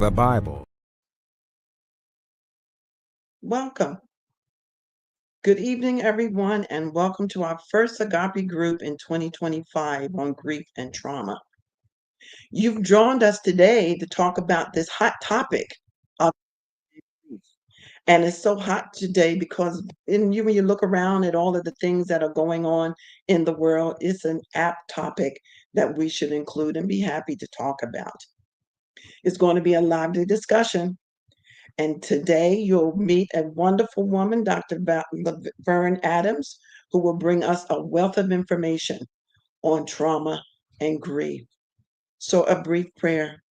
the Bible. Welcome. Good evening, everyone, and welcome to our first Agape group in 2025 on grief and trauma. You've joined us today to talk about this hot topic of grief. And it's so hot today because when you look around at all of the things that are going on in the world, it's an apt topic that we should include and be happy to talk about. It's going to be a lively discussion. And today you'll meet a wonderful woman, Dr. Laverne Adams, who will bring us a wealth of information on trauma and grief. So, a brief prayer.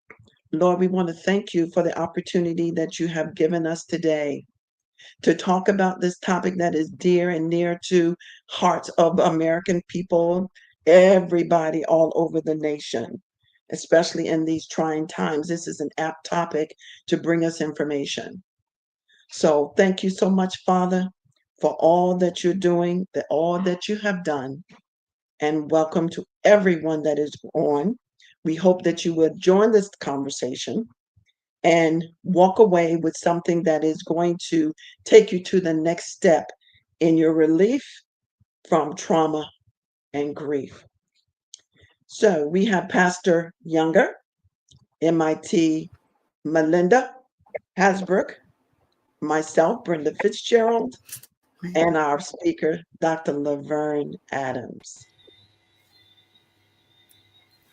Lord, we want to thank you for the opportunity that you have given us today to talk about this topic that is dear and near to hearts of American people, everybody all over the nation, especially in these trying times. This is an apt topic to bring us information. So thank you so much, Father, for all that you're doing, all that you have done, and welcome to everyone that is on. We hope that you will join this conversation and walk away with something that is going to take you to the next step in your relief from trauma and grief. So we have Pastor Younger, MIT Melinda Hasbrook, myself, Brenda Fitzgerald, and our speaker, Dr. Laverne Adams.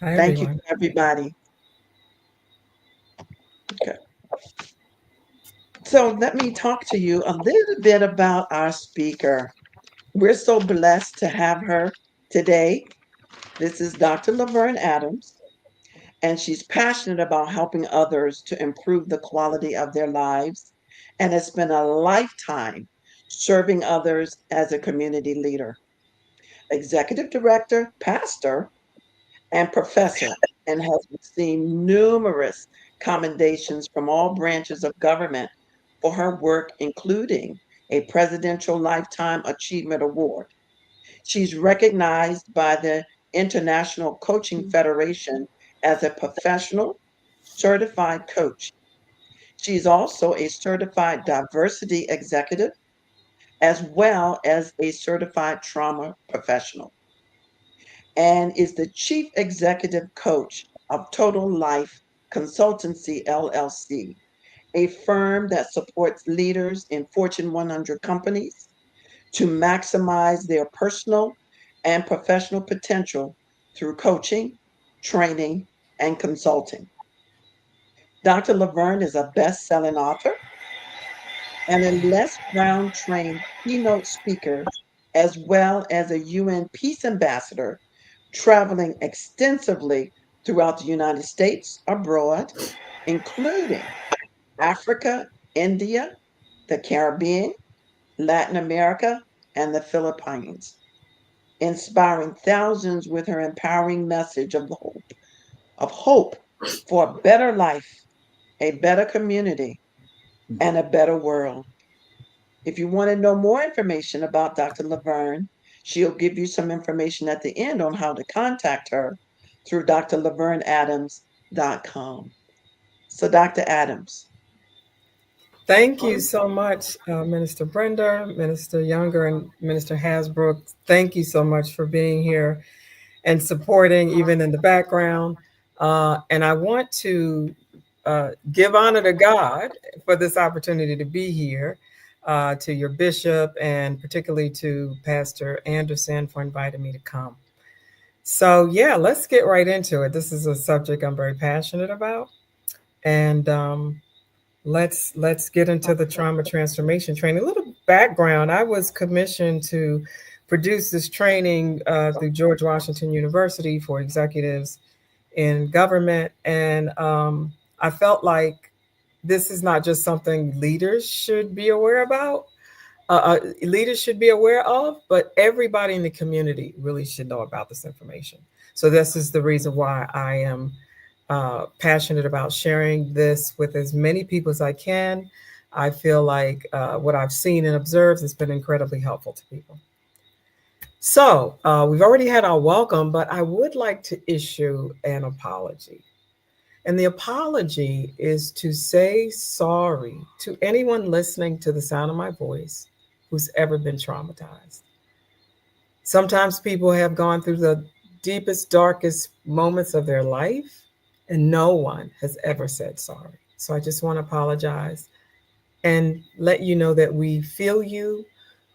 Hi, Thank you, everyone. everybody. Okay. So let me talk to you a little bit about our speaker. We're so blessed to have her today. This is Dr. Laverne Adams, and she's passionate about helping others to improve the quality of their lives and has spent a lifetime serving others as a community leader, executive director, pastor, and professor, and has received numerous commendations from all branches of government for her work, including a Presidential Lifetime Achievement Award. She's recognized by the International Coaching Federation as a professional certified coach. She's also a certified diversity executive as well as a certified trauma professional, and is the chief executive coach of Total Life Consultancy LLC, a firm that supports leaders in Fortune 100 companies to maximize their personal and professional potential through coaching, training, and consulting. Dr. Laverne is a best selling author and a Les Brown trained keynote speaker, as well as a UN peace ambassador, traveling extensively throughout the United States, abroad, including Africa, India, the Caribbean, Latin America, and the Philippines, inspiring thousands with her empowering message of hope for a better life, a better community, and a better world. If you want to know more information about Dr. Laverne, she'll give you some information at the end on how to contact her through drlaverneadams.com. So, Dr. Adams. Thank you so much, Minister Brenda, Minister Younger, and Minister Hasbrook. Thank you so much for being here and supporting, even in the background. And I want to give honor to God for this opportunity to be here, to your bishop, and particularly to Pastor Anderson for inviting me to come. So, yeah, let's get right into it. This is a subject I'm very passionate about. And let's get into the trauma transformation training. A little background: I was commissioned to produce this training through George Washington University for executives in government, and I felt like this is not just something leaders should be aware about. Leaders should be aware of, but everybody in the community really should know about this information. So this is the reason why I am passionate about sharing this with as many people as I can. I feel like what I've seen and observed has been incredibly helpful to people. So we've already had our welcome, but I would like to issue an apology. And the apology is to say sorry to anyone listening to the sound of my voice who's ever been traumatized. Sometimes people have gone through the deepest, darkest moments of their life, and no one has ever said sorry. So I just want to apologize and let you know that we feel you,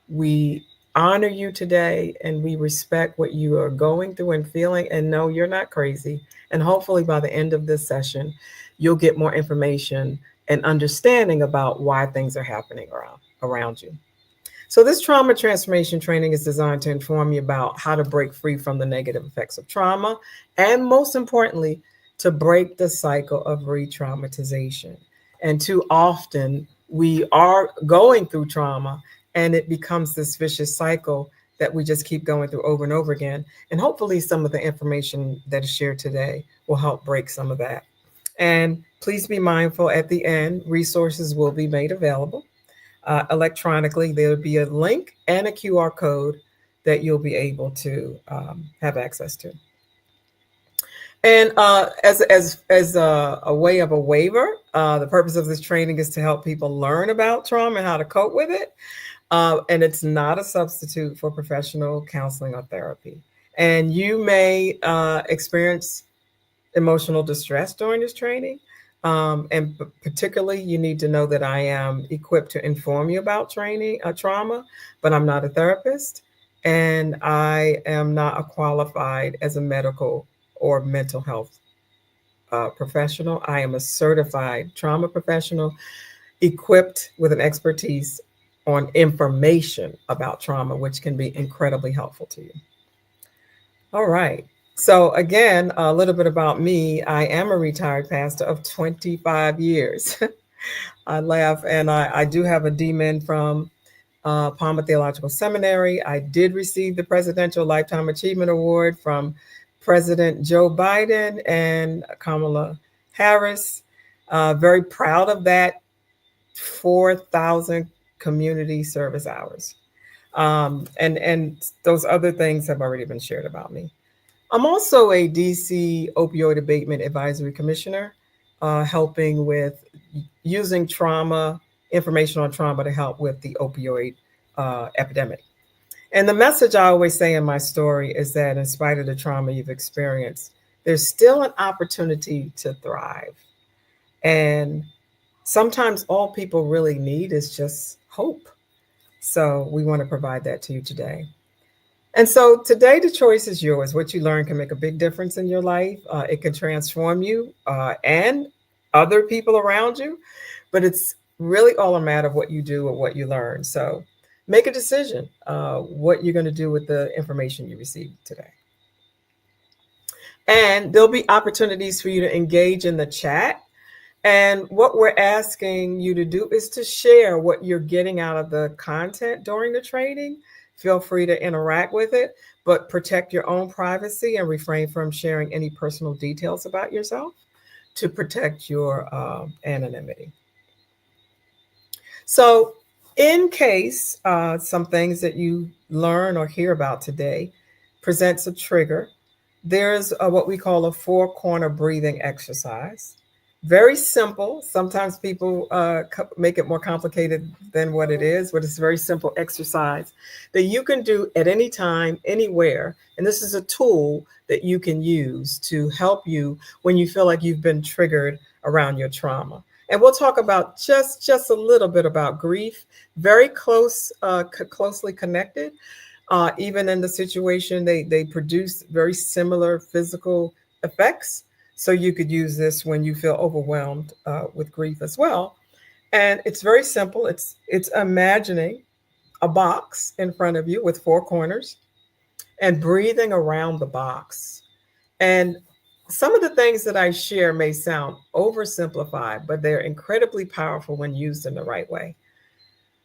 we honor you today, and we respect what you are going through and feeling. And no, you're not crazy. And hopefully, by the end of this session, you'll get more information and understanding about why things are happening around you. So, this trauma transformation training is designed to inform you about how to break free from the negative effects of trauma, and most importantly, to break the cycle of re traumatization. And too often, we are going through trauma and it becomes this vicious cycle that we just keep going through over and over again. And hopefully, some of the information that is shared today will help break some of that. And please be mindful at the end, resources will be made available electronically. There'll be a link and a QR code that you'll be able to have access to. And as a way of a waiver, the purpose of this training is to help people learn about trauma and how to cope with it. And it's not a substitute for professional counseling or therapy. And you may experience emotional distress during this training. And particularly, you need to know that I am equipped to inform you about training, trauma, but I'm not a therapist, and I am not qualified as a medical or mental health professional. I am a certified trauma professional equipped with an expertise on information about trauma, which can be incredibly helpful to you. All right. So, again, a little bit about me. I am a retired pastor of 25 years. I laugh, and I do have a DMin from Palmer Theological Seminary. I did receive the Presidential Lifetime Achievement Award from President Joe Biden and Kamala Harris. Very proud of that. 4,000 community service hours. And those other things have already been shared about me. I'm also a DC opioid abatement advisory commissioner, helping with using trauma, information on trauma to help with the opioid epidemic. And the message I always say in my story is that in spite of the trauma you've experienced, there's still an opportunity to thrive. And sometimes all people really need is just hope. So we want to provide that to you today. And so today, the choice is yours. What you learn can make a big difference in your life. It can transform you and other people around you, but it's really all a matter of what you do or what you learn. So make a decision what you're going to do with the information you received today. And there'll be opportunities for you to engage in the chat. And what we're asking you to do is to share what you're getting out of the content during the training. Feel free to interact with it, but protect your own privacy and refrain from sharing any personal details about yourself to protect your anonymity. So, in case some things that you learn or hear about today presents a trigger, there's what we call a four-corner breathing exercise. Very simple. Sometimes people make it more complicated than what it is, but it's a very simple exercise that you can do at any time, anywhere. And this is a tool that you can use to help you when you feel like you've been triggered around your trauma. And we'll talk about just a little bit about grief, very closely connected. Even in the situation, they produce very similar physical effects. So you could use this when you feel overwhelmed with grief as well. And it's very simple. It's imagining a box in front of you with four corners and breathing around the box. And some of the things that I share may sound oversimplified, but they're incredibly powerful when used in the right way.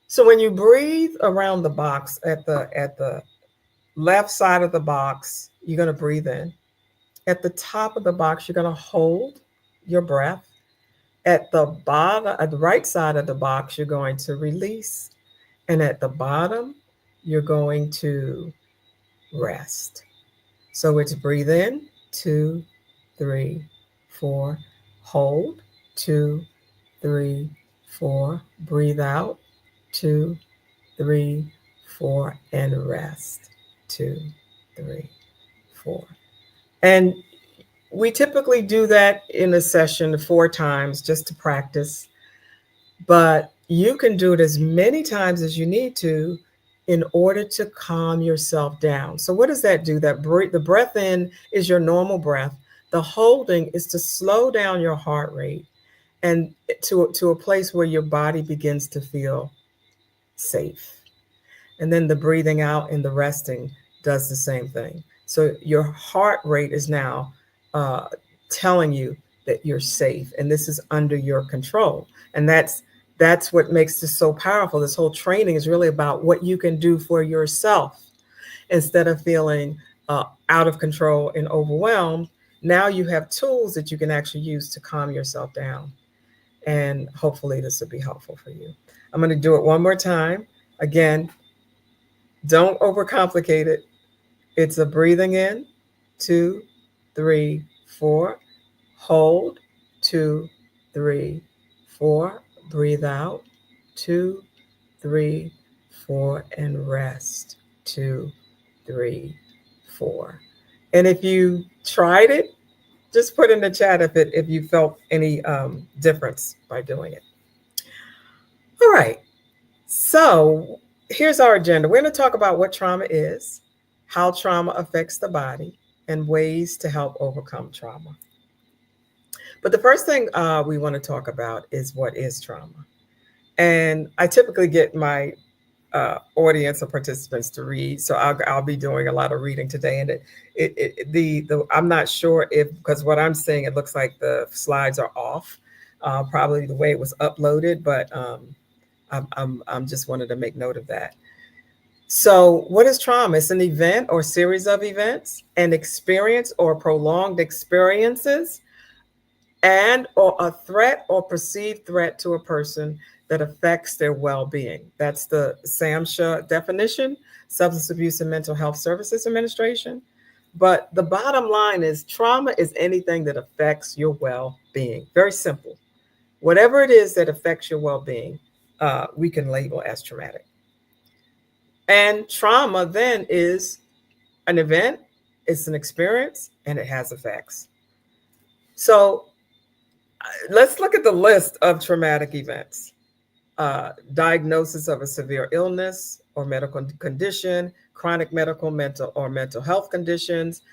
So when you breathe around the box at the left side of the box, you're going to breathe in. At the top of the box, you're going to hold your breath. At the bottom, at the right side of the box, you're going to release. And at the bottom, you're going to rest. So it's breathe in, 2, 3, 4, hold, 2, 3, 4, breathe out, 2, 3, 4, and rest, 2, 3, 4. And we typically do that in a session 4 times just to practice, but you can do it as many times as you need to in order to calm yourself down. So what does that do? The breath in is your normal breath. The holding is to slow down your heart rate and to a place where your body begins to feel safe. And then the breathing out and the resting does the same thing. So your heart rate is now uh, telling you that you're safe and this is under your control. And that's what makes this so powerful. This whole training is really about what you can do for yourself instead of feeling out of control and overwhelmed. Now you have tools that you can actually use to calm yourself down. And hopefully, this will be helpful for you. I'm going to do it one more time. Again, don't overcomplicate it. It's a breathing in, 2, 3, 4. Hold, 2, 3, 4. Breathe out, 2, 3, 4, and rest, 2, 3, 4. And if you tried it, just put in the chat if you felt any difference by doing it. All right. So here's our agenda. We're going to talk about what trauma is, how trauma affects the body, and ways to help overcome trauma. But the first thing we want to talk about is what is trauma. And I typically get my audience or participants to read, so I'll be doing a lot of reading today. And I'm not sure if, because what I'm seeing, it looks like the slides are off, probably the way it was uploaded, but I'm just wanted to make note of that. So, what is trauma? It's an event or series of events, an experience or prolonged experiences, and or a threat or perceived threat to a person that affects their well-being. That's the SAMHSA definition, Substance Abuse and Mental Health Services Administration. But the bottom line is trauma is anything that affects your well-being. Very simple. Whatever it is that affects your well-being, we can label as traumatic. And trauma then is an event, it's an experience, and it has effects. So let's look at the list of traumatic events. Diagnosis of a severe illness or medical condition, chronic mental health conditions,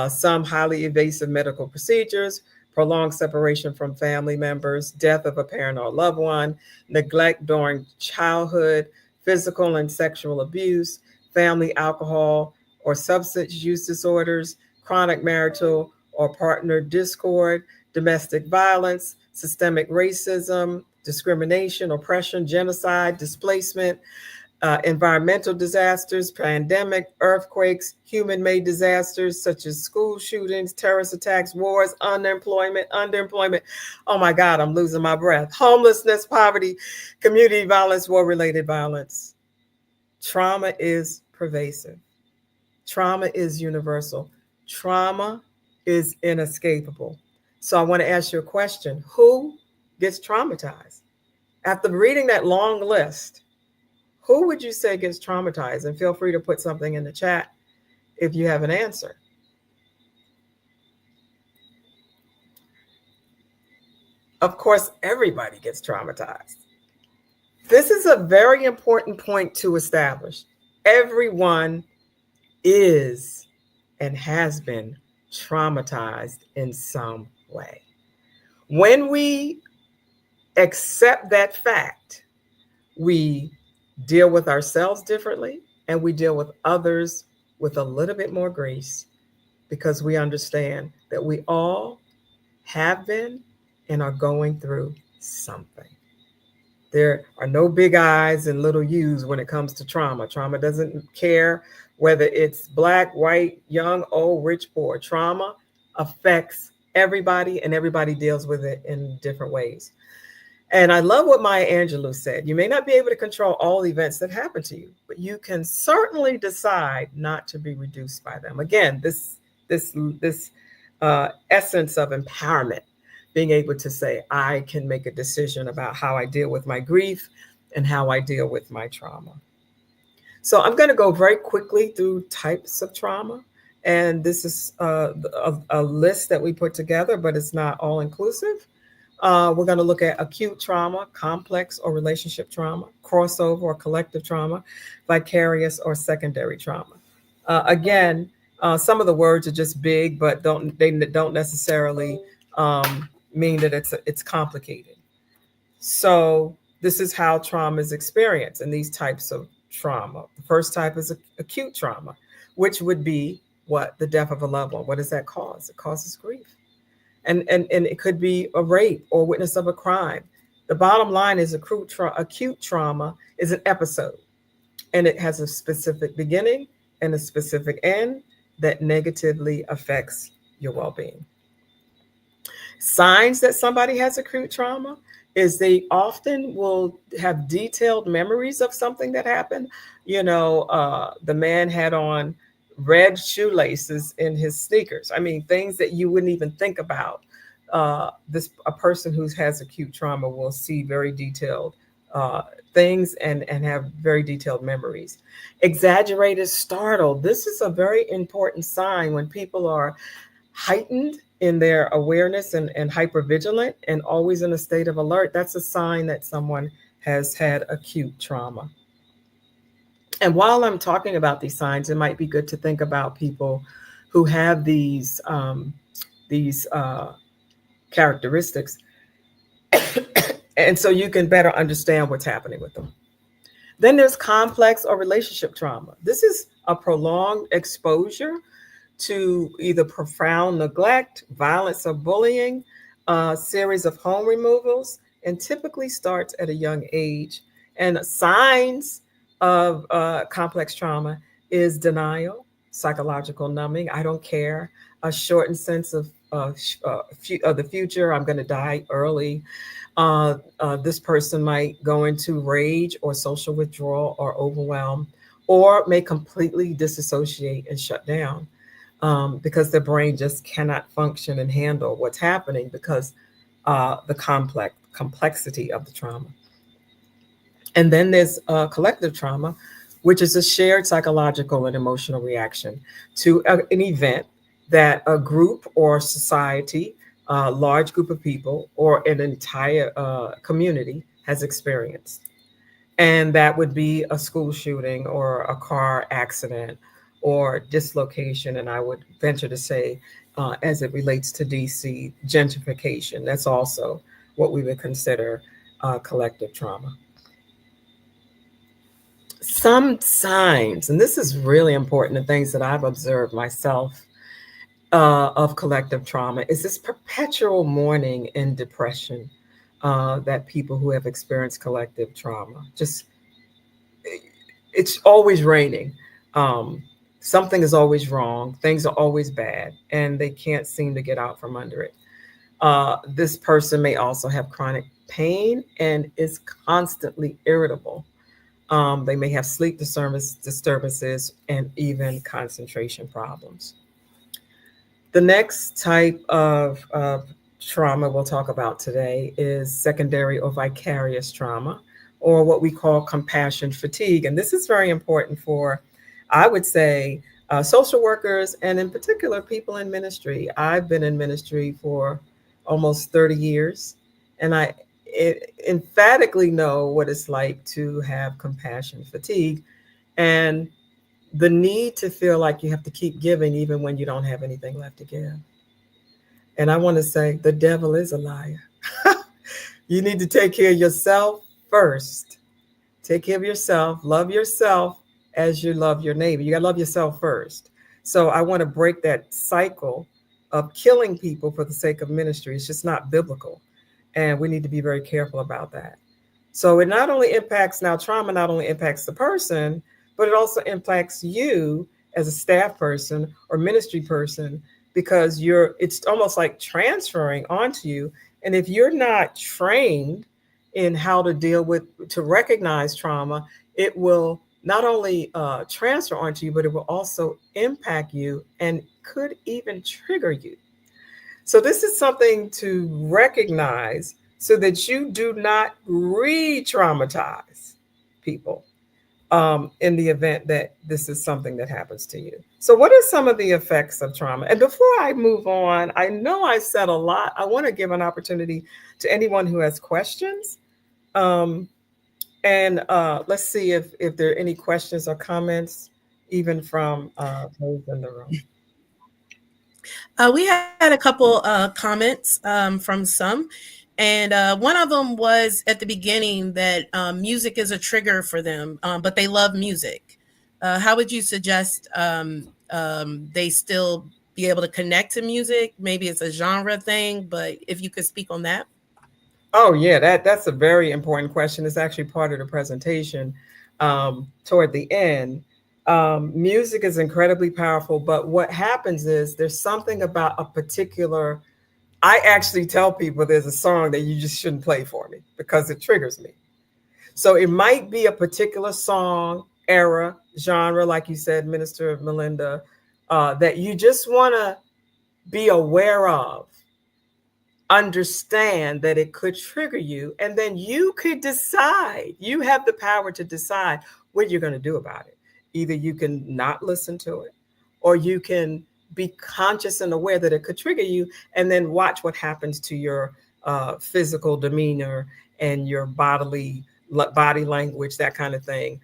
some highly invasive medical procedures, prolonged separation from family members, death of a parent or loved one, neglect during childhood, physical and sexual abuse, family alcohol or substance use disorders, chronic marital or partner discord, domestic violence, systemic racism, discrimination, oppression, genocide, displacement, environmental disasters, pandemic, earthquakes, human-made disasters such as school shootings, terrorist attacks, wars, underemployment. Oh my God, I'm losing my breath. Homelessness, poverty, community violence, war-related violence. Trauma is pervasive. Trauma is universal. Trauma is inescapable. So I want to ask you a question. Who gets traumatized? After reading that long list, who would you say gets traumatized? And feel free to put something in the chat if you have an answer. Of course, everybody gets traumatized. This is a very important point to establish. Everyone is and has been traumatized in some way. When we accept that fact, we deal with ourselves differently and we deal with others with a little bit more grace because we understand that we all have been and are going through something. There are no big I's and little U's when it comes to trauma. Trauma doesn't care whether it's black, white, young, old, rich, poor. Trauma affects everybody and everybody deals with it in different ways. And I love what Maya Angelou said. You may not be able to control all the events that happen to you, but you can certainly decide not to be reduced by them. Again, this essence of empowerment. being able to say, I can make a decision about how I deal with my grief and how I deal with my trauma. So I'm going to go very quickly through types of trauma. And this is a list that we put together, but it's not all inclusive. We're going to look at acute trauma, complex or relationship trauma, crossover or collective trauma, vicarious or secondary trauma. Again, some of the words are just big, but don't necessarily mean that it's complicated. So this is how trauma is experienced in these types of trauma. The first type is acute trauma, which would be what? The death of a loved one. What does that cause? It causes grief. And it could be a rape or witness of a crime. The bottom line is acute trauma is an episode, and it has a specific beginning and a specific end that negatively affects your well-being. Signs that somebody has acute trauma is they often will have detailed memories of something that happened. The man had on red shoelaces in his sneakers. I mean, things that you wouldn't even think about. This a person who has acute trauma will see very detailed uh, things and have very detailed memories. Exaggerated startle. This is a very important sign when people are heightened in their awareness and hypervigilant and always in a state of alert. That's a sign that someone has had acute trauma. And while I'm talking about these signs, it might be good to think about people who have these characteristics, and so you can better understand what's happening with them. Then there's complex or relationship trauma. This is a prolonged exposure to either profound neglect, violence, or bullying, a series of home removals, and typically starts at a young age. And signs of complex trauma is denial, psychological numbing, I don't care, a shortened sense of the future, I'm going to die early. This person might go into rage or social withdrawal or overwhelm, or may completely disassociate and shut down because their brain just cannot function and handle what's happening because the complexity of the trauma. And then there's collective trauma, which is a shared psychological and emotional reaction to an event that a group or society, a large group of people, or an entire community has experienced. And that would be a school shooting or a car accident or dislocation. And I would venture to say, as it relates to DC, gentrification. That's also what we would consider collective trauma. Some signs, and this is really important, the things that I've observed myself of collective trauma, is this perpetual mourning and depression that people who have experienced collective trauma just it's always raining. Um, Something is always wrong. Things are always bad, and they can't seem to get out from under it. This person may also have chronic pain and is constantly irritable. They may have sleep disturbances and even concentration problems. The next type of trauma we'll talk about today is secondary or vicarious trauma, or what we call compassion fatigue. And this is very important for, I would say, social workers and, in particular, people in ministry. I've been in ministry for almost 30 years, and I emphatically know what it's like to have compassion fatigue and the need to feel like you have to keep giving even when you don't have anything left to give. And I want to say the devil is a liar. You need to take care of yourself first. Take care of yourself, love yourself as you love your neighbor. You got to love yourself first. So I want to break that cycle of killing people for the sake of ministry. It's just not biblical. And we need to be very careful about that. So it not only impacts now, trauma not only impacts the person, but it also impacts you as a staff person or ministry person because it's almost like transferring onto you. And if you're not trained in how to to recognize trauma, it will not only transfer onto you, but it will also impact you and could even trigger you. So this is something to recognize so that you do not re-traumatize people in the event that this is something that happens to you. So, what are some of the effects of trauma? And before I move on, I know I said a lot. I want to give an opportunity to anyone who has questions. Um, and let's see if there are any questions or comments, even from those in the room. We had a couple comments from some, and one of them was at the beginning that music is a trigger for them, but they love music. How would you suggest they still be able to connect to music? Maybe it's a genre thing, but if you could speak on that. Oh yeah, that's a very important question. It's actually part of the presentation toward the end. Music is incredibly powerful, but what happens is there's something about a particular. I actually tell people there's a song that you just shouldn't play for me because it triggers me. So it might be a particular song, era, genre, like you said, Minister Melinda, that you just want to be aware of, understand that it could trigger you, and then you could decide. You have the power to decide what you're going to do about it. Either you can not listen to it, or you can be conscious and aware that it could trigger you, and then watch what happens to your physical demeanor and your body language, that kind of thing,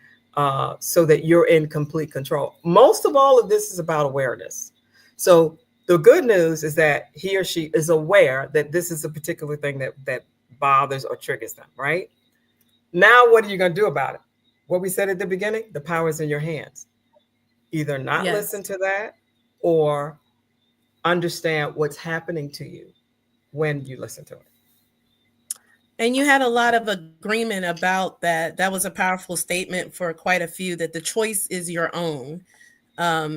so that you're in complete control. Most of all of this is about awareness. So the good news is that he or she is aware that this is a particular thing that bothers or triggers them, right? Now, what are you going to do about it? What we said at the beginning, the power is in your hands. Either not listen Yes. to that or understand what's happening to you when you listen to it. And you had a lot of agreement about that. That was a powerful statement for quite a few, that the choice is your own.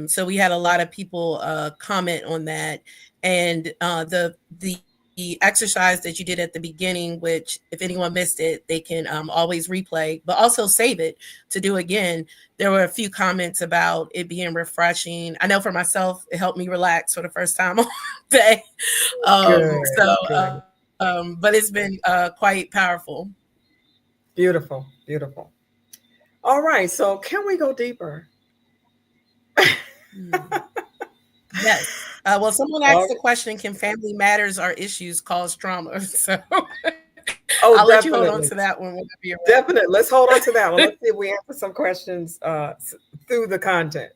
So we had a lot of people comment on that, and the exercise that you did at the beginning, which if anyone missed it, they can always replay, but also save it to do again. There were a few comments about it being refreshing. I know for myself, it helped me relax for the first time all day. Good, So, good. but it's been quite powerful. Beautiful, beautiful. All right, so can we go deeper? Hmm. Yes. Well, someone Oh, asked the question, can family matters or issues cause trauma? So I'll let you oh, hold on to that definitely. one whenever you're Definitely. Let's hold on to that one. ready. Let's see if we answer some questions through the content.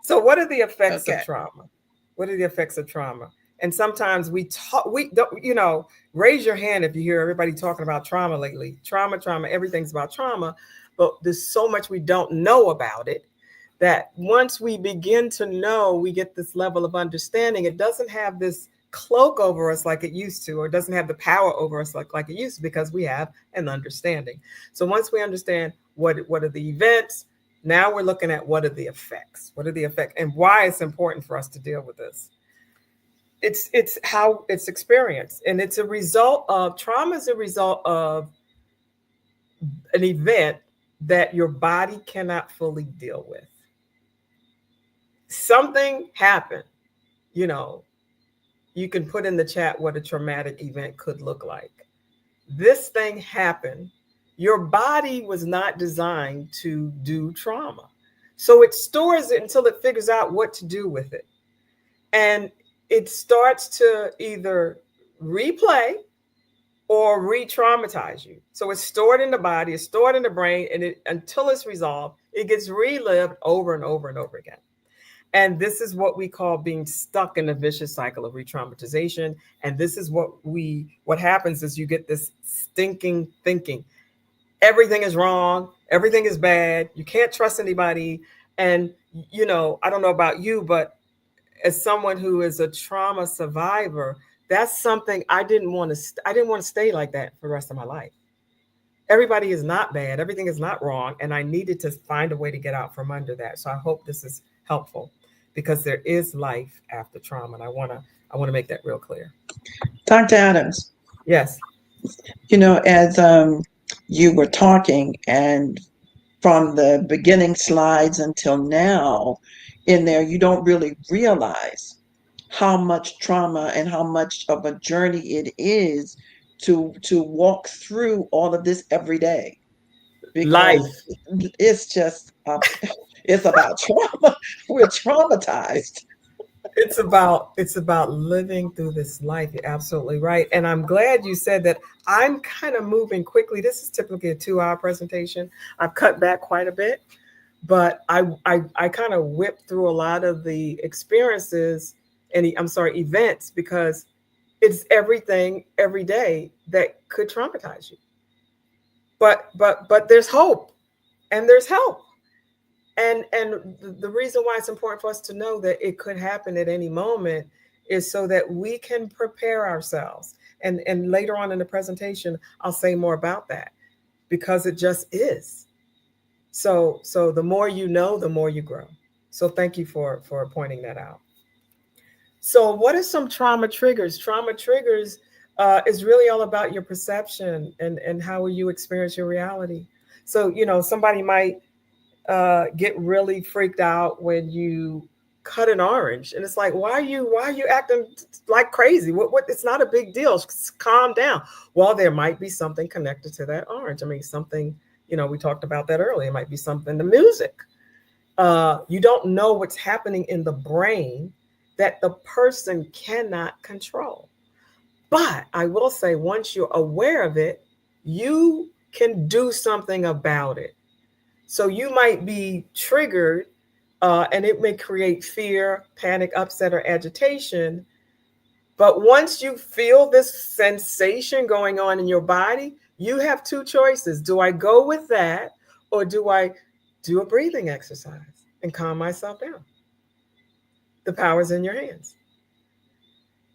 So, what are the effects of Okay. trauma? What are the effects of trauma? And sometimes we talk, we don't, raise your hand if you hear everybody talking about trauma lately. Trauma, trauma, everything's about trauma. But there's so much we don't know about it that once we begin to know, we get this level of understanding. It doesn't have this cloak over us like it used to, or it doesn't have the power over us like it used to, because we have an understanding. So once we understand what are the events, now we're looking at what are the effects. What are the effects and why it's important for us to deal with this. It's how it's experienced. And it's a result of trauma is a result of an event that your body cannot fully deal with. Something happened, you know, you can put in the chat what a traumatic event could look like. This thing happened. Your body was not designed to do trauma. So it stores it until it figures out what to do with it. And it starts to either replay or re-traumatize you. So it's stored in the body, it's stored in the brain, and until it's resolved, it gets relived over and over and over again. And this is what we call being stuck in a vicious cycle of re-traumatization. And this is what happens is you get this stinking thinking. Everything is wrong, everything is bad, you can't trust anybody. And I don't know about you, but as someone who is a trauma survivor, that's something I didn't want to stay like that for the rest of my life. Everybody is not bad, everything is not wrong, and I needed to find a way to get out from under that. So I hope this is helpful, because there is life after trauma, and I want to make that real clear. Dr. Adams, Yes. as you were talking, and from the beginning slides until now, in there, you don't really realize how much trauma and how much of a journey it is to walk through all of this every day, because Life. it's just it's about trauma. We're traumatized. It's about living through this life. You're absolutely right. And I'm glad you said that. I'm kind of moving quickly. This is typically a 2-hour presentation. I've cut back quite a bit, but I kind of whipped through a lot of the experiences and I'm sorry, events, because it's everything every day that could traumatize you. But there's hope and there's help. And the reason why it's important for us to know that it could happen at any moment is so that we can prepare ourselves. And later on in the presentation, I'll say more about that, because it just is. So the more you know, the more you grow. So thank you for pointing that out. So what are some trauma triggers? Trauma triggers is really all about your perception and how you experience your reality. So, somebody might get really freaked out when you cut an orange, and it's like, why are you acting like crazy? What it's not a big deal. Just calm down. Well, there might be something connected to that orange. I mean, something, we talked about that earlier. It might be something, the music. You don't know what's happening in the brain that the person cannot control. But I will say, once you're aware of it, you can do something about it. So you might be triggered, and it may create fear, panic, upset, or agitation. But once you feel this sensation going on in your body, you have two choices. Do I go with that, or do I do a breathing exercise and calm myself down? The power's in your hands.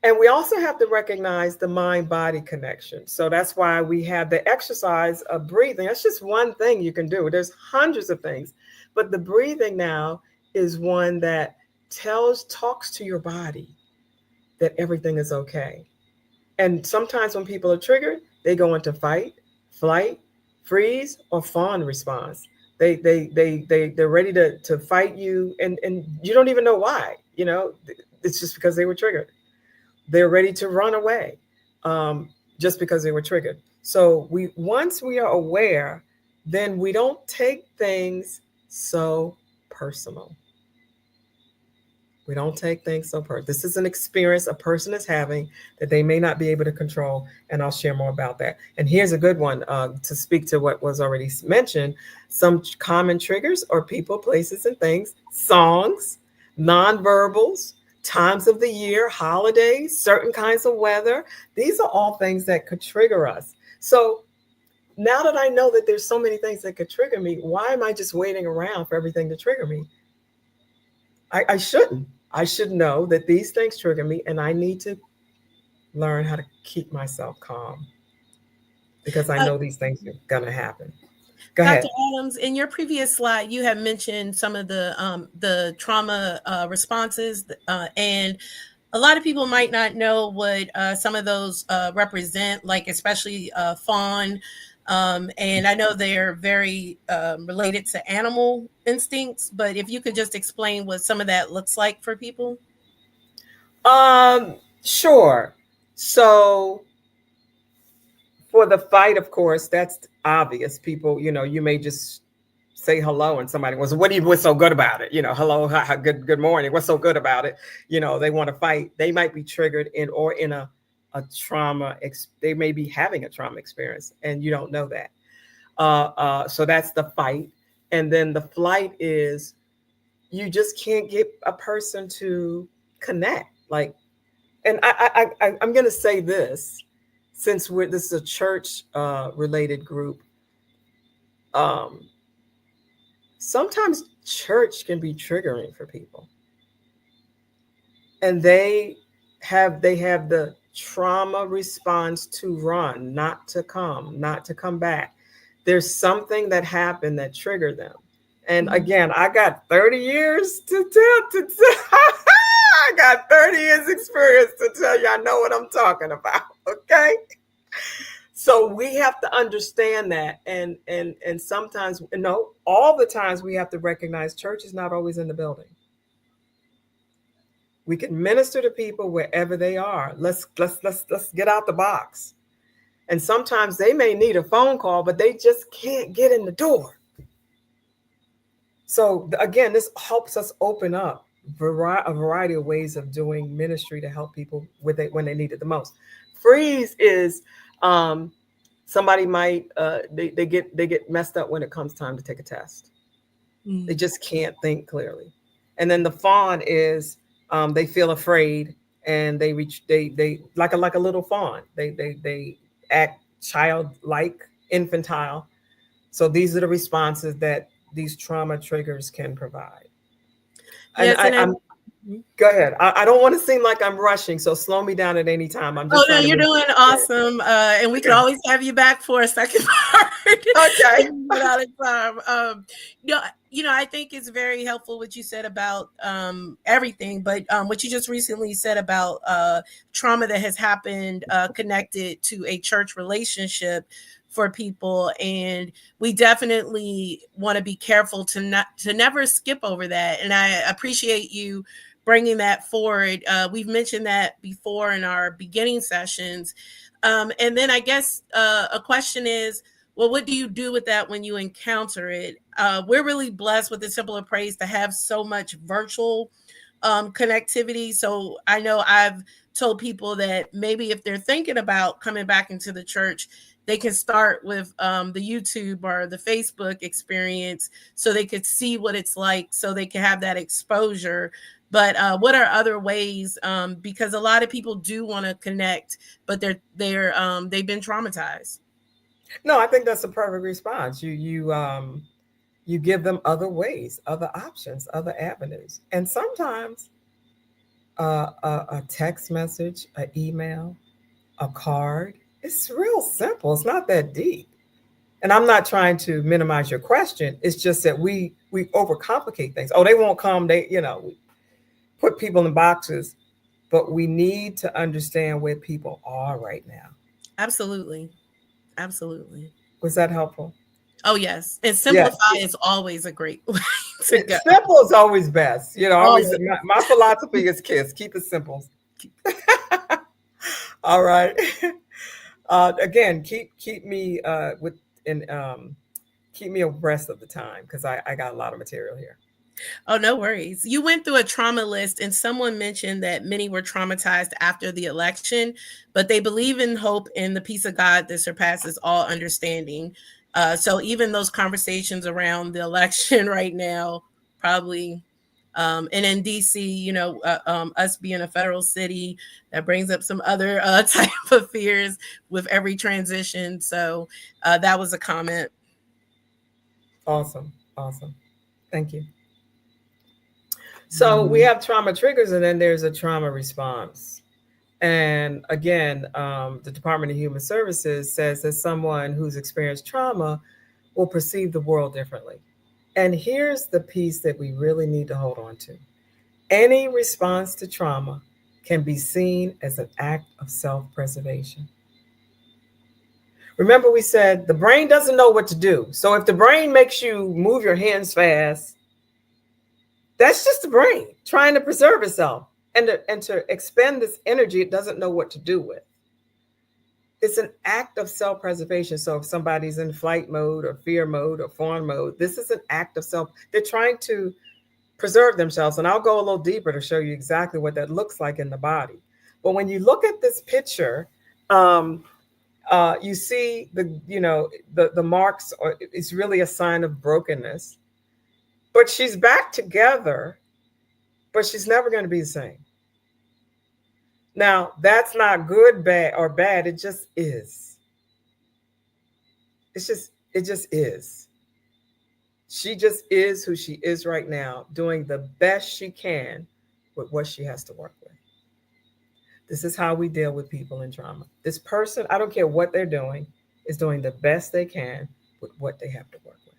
And we also have to recognize the mind body connection. So that's why we have the exercise of breathing. That's just one thing you can do. There's hundreds of things. But the breathing now is one that talks to your body that everything is okay. And sometimes when people are triggered, they go into fight, flight, freeze, or fawn response. They're ready to fight you, and you don't even know why. It's just because they were triggered. They're ready to run away, um, just because they were triggered. So once we are aware, then we don't take things so personal. We don't take things so personal. This is an experience a person is having that they may not be able to control, and I'll share more about that. And here's a good one, to speak to what was already mentioned. Some common triggers are people, places, and things, songs, nonverbals, times of the year, holidays, certain kinds of weather. These are all things that could trigger us. So now that I know that there's so many things that could trigger me, why am I just waiting around for everything to trigger me? I shouldn't. I should know that these things trigger me, and I need to learn how to keep myself calm, because I Uh, know these things are going to happen. Go Dr. ahead. Adams, in your previous slide, you had mentioned some of the trauma responses, and a lot of people might not know what some of those represent, like especially fawn. And I know they're very related to animal instincts, but if you could just explain what some of that looks like for people. Sure. So for the fight, of course, that's obvious. People, you may just say hello, and somebody was, what's so good about it? Hello, hi, good morning. What's so good about it? They want to fight. They might be triggered in a trauma. They may be having a trauma experience, and you don't know that. So that's the fight. And then the flight is, you just can't get a person to connect. Like, and I'm going to say this, since this is a church related group. Um, Sometimes church can be triggering for people, and they have the trauma response to run, not to come back. There's something that happened that triggered them. And again, I got 30 years to tell. I got 30 years experience to tell you I know what I'm talking about. Okay. So we have to understand that, and sometimes, no, all the times, we have to recognize church is not always in the building. We can minister to people wherever they are. Let's get out the box. And sometimes they may need a phone call, but they just can't get in the door. So again, this helps us open up a variety of ways of doing ministry to help people when they need it the most. Freeze is um, somebody might they get messed up when it comes time to take a test. They just can't think clearly. And then the fawn is they feel afraid and they reach they like a little fawn. They act childlike, infantile. So these are the responses that these trauma triggers can provide. And Yes, and I I'm go ahead. I don't want to seem like I'm rushing, so slow me down at any time. I'm oh just no, trying to you're make doing it awesome. And we could clear. always have you back for a second part. Okay. But out of time. I think it's very helpful what you said about everything, but what you just recently said about trauma that has happened connected to a church relationship for people, and we definitely want to be careful to never skip over that. And I appreciate you bringing that forward. We've mentioned that before in our beginning sessions. And then I guess a question is, well, what do you do with that when you encounter it? We're really blessed with the Simple of Praise to have so much virtual connectivity. So I know I've told people that maybe if they're thinking about coming back into the church, they can start with the YouTube or the Facebook experience so they could see what it's like, so they can have that exposure. But what are other ways? Because a lot of people do want to connect, but they've been traumatized. No, I think that's a perfect response. You give them other ways, other options, other avenues, and sometimes a text message, an email, a card. It's real simple. It's not that deep. And I'm not trying to minimize your question. It's just that we overcomplicate things. Oh, they won't come. We put people in boxes, but we need to understand where people are right now. Absolutely. Absolutely. Was that helpful? Oh, yes. And Yeah. simplify is always a great way to go. Simple is always best. Always Always. my philosophy is KISS. Keep it simple. All right. Again, keep me with and keep me abreast of the time because I got a lot of material here. Oh, no worries. You went through a trauma list, and someone mentioned that many were traumatized after the election, but they believe in hope and the peace of God that surpasses all understanding. So even those conversations around the election right now, probably, and in DC, us being a federal city, that brings up some other type of fears with every transition. So that was a comment. Awesome. Awesome. Thank you. So we have trauma triggers and then there's a trauma response. And again, the Department of Human Services says that someone who's experienced trauma will perceive the world differently. And here's the piece that we really need to hold on to. Any response to trauma can be seen as an act of self preservation. Remember, we said the brain doesn't know what to do. So if the brain makes you move your hands fast, that's just the brain trying to preserve itself and to expend this energy it doesn't know what to do with. It's an act of self preservation. So if somebody's in flight mode or fear mode or fawn mode, this is an act of self. They're trying to preserve themselves. And I'll go a little deeper to show you exactly what that looks like in the body. But when you look at this picture, you see the marks, or it's really a sign of brokenness. But she's back together, but she's never going to be the same. Now, that's not good, bad, or bad. It just is. It just is. She just is who she is right now, doing the best she can with what she has to work with. This is how we deal with people in trauma. This person, I don't care what they're doing, is doing the best they can with what they have to work with.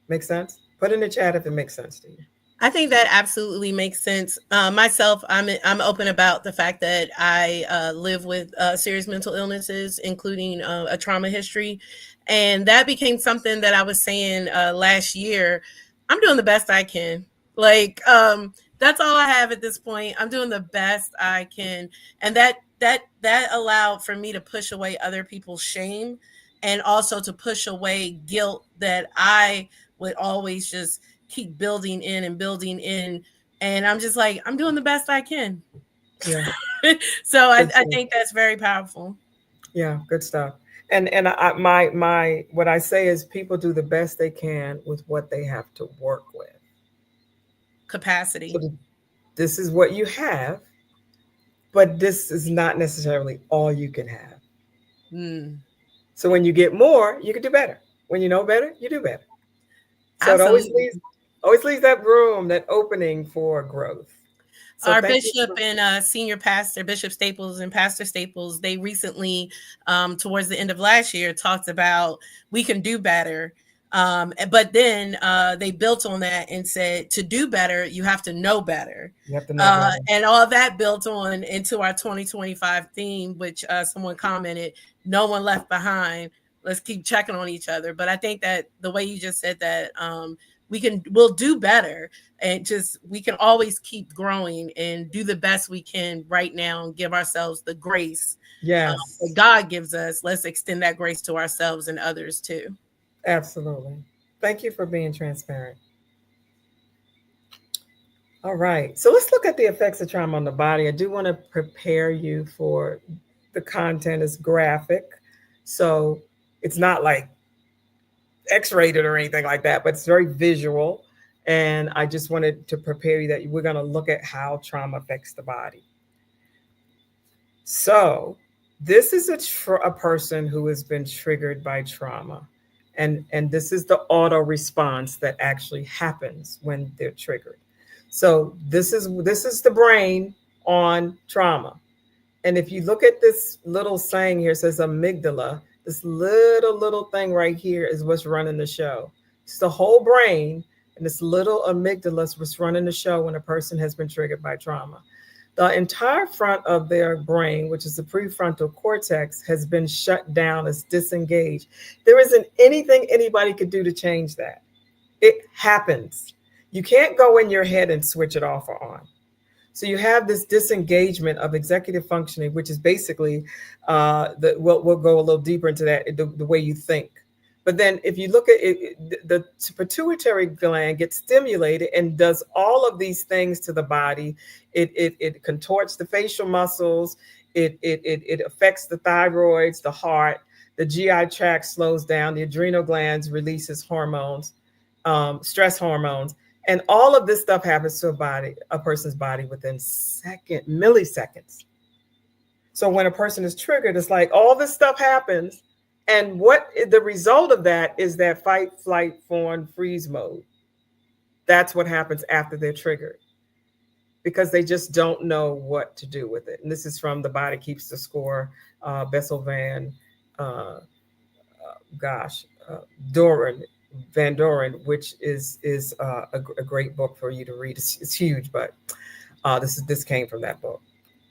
Make sense? Put in the chat if it makes sense to you. I think that absolutely makes sense. Myself, I'm open about the fact that I live with serious mental illnesses, including a trauma history, and that became something that I was saying last year. I'm doing the best I can. Like That's all I have at this point. I'm doing the best I can, and that allowed for me to push away other people's shame, and also to push away guilt that I would always just keep building in and building in. And I'm just like, I'm doing the best I can. Yeah, So good I stuff. think that's very powerful. Yeah, good stuff. And my what I say is people do the best they can with what they have to work with. So Capacity. this is what you have, but this is not necessarily all you can have. Mm, So when you get more, you can do better. When you know better, you do better. So it absolutely. always leaves that room, that opening for growth. So Our thank you bishop for and senior pastor, Bishop Staples and Pastor Staples, they recently, towards the end of last year, talked about we can do better. But then they built on that and said to do better, you have to know better. you have to know better. And all that built on into our 2025 theme, which someone commented, no one left behind. Let's keep checking on each other. But I think that the way you just said that, we'll do better, and just we can always keep growing and do the best we can right now and give ourselves the grace that Yes, God gives us. Let's extend that grace to ourselves and others too. absolutely. Thank you for being transparent. All right. So let's look at the effects of trauma on the body. I do want to prepare you for the content is graphic. So it's not like X-rated or anything like that, but it's very visual. And I just wanted to prepare you that we're going to look at how trauma affects the body. So this is a person who has been triggered by trauma. And this is the auto response that actually happens when they're triggered. So this is the brain on trauma. And if you look at this little saying here, it says amygdala. This little thing right here is what's running the show. It's the whole brain, and this little amygdala is what's running the show when a person has been triggered by trauma. The entire front of their brain, which is the prefrontal cortex, has been shut down, it's disengaged. There isn't anything anybody could do to change that. It happens. You can't go in your head and switch it off or on. So you have this disengagement of executive functioning, which is basically we'll go a little deeper into that, the way you think. But then if you look at it, the pituitary gland gets stimulated and does all of these things to the body. It contorts the facial muscles. It affects the thyroids, the heart, the GI tract slows down, the adrenal glands releases hormones, stress hormones. And all of this stuff happens to a person's body within milliseconds. So when a person is triggered, it's like all this stuff happens. And what the result of that is that fight, flight, fawn, freeze mode. That's what happens after they're triggered because they just don't know what to do with it. And this is from The Body Keeps the Score, Bessel uh, gosh, Doran, Van Doren, which is a great book for you to read. It's huge, but this came from that book.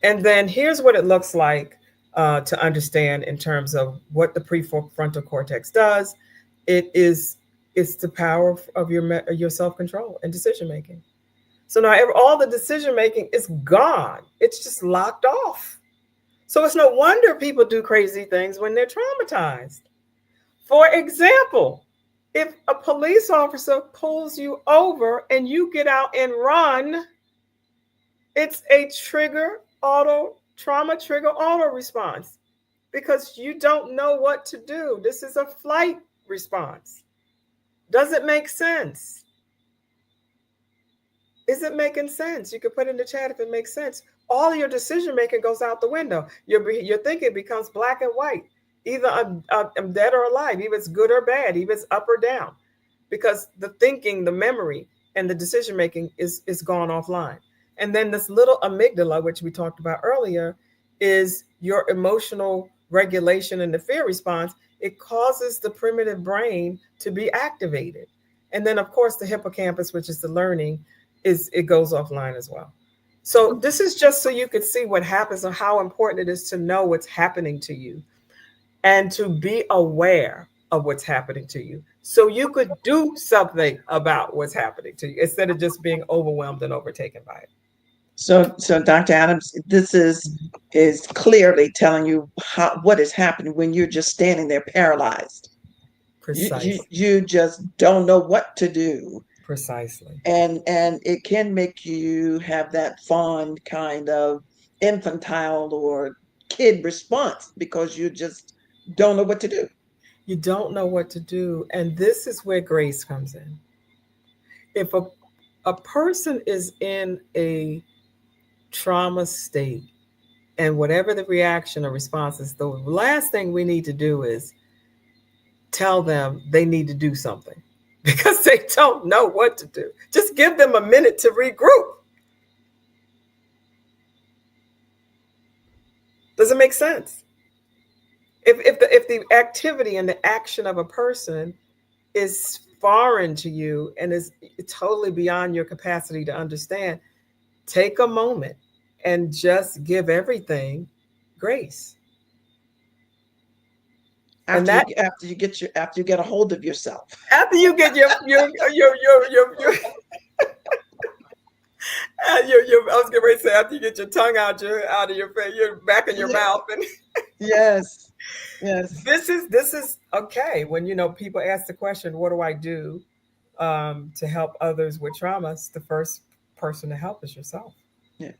And then here's what it looks like to understand in terms of what the prefrontal cortex does. It's the power of your self control and decision making. So now all the decision making is gone. It's just locked off. So it's no wonder people do crazy things when they're traumatized. For example, if a police officer pulls you over and you get out and run, it's a trauma trigger auto response because you don't know what to do. This is a flight response. Does it make sense? Is it making sense? You can put in the chat if it makes sense. All your decision making goes out the window. Your thinking becomes black and white. Either I'm dead or alive. Either it's good or bad. Either it's up or down. Because the thinking, the memory, and the decision making is gone offline. And then this little amygdala, which we talked about earlier, is your emotional regulation and the fear response. It causes the primitive brain to be activated. And then, of course, the hippocampus, which is the learning, it goes offline as well. So this is just so you could see what happens and how important it is to know what's happening to you and to be aware. of what's happening to you so you could do something about what's happening to you instead of just being overwhelmed and overtaken by it. So Dr. Adams, this is clearly telling you what is happening when you're just standing there paralyzed. Precisely. You just don't know what to do. Precisely. And it can make you have that fond kind of infantile or kid response because you just don't know what to do. You don't know what to do. And this is where grace comes in. If a person is in a trauma state, and whatever the reaction or response is, the last thing we need to do is tell them they need to do something because they don't know what to do. Just give them a minute to regroup. Does it make sense? If the activity and the action of a person is foreign to you and is totally beyond your capacity to understand, take a moment and just give everything grace. And that After you get a hold of yourself. after you get I was getting ready to say after you get your tongue out of your face, your back in your mouth, and Yes. Yes. this is okay. When people ask the question, "What do I do to help others with traumas?" The first person to help is yourself. Yeah.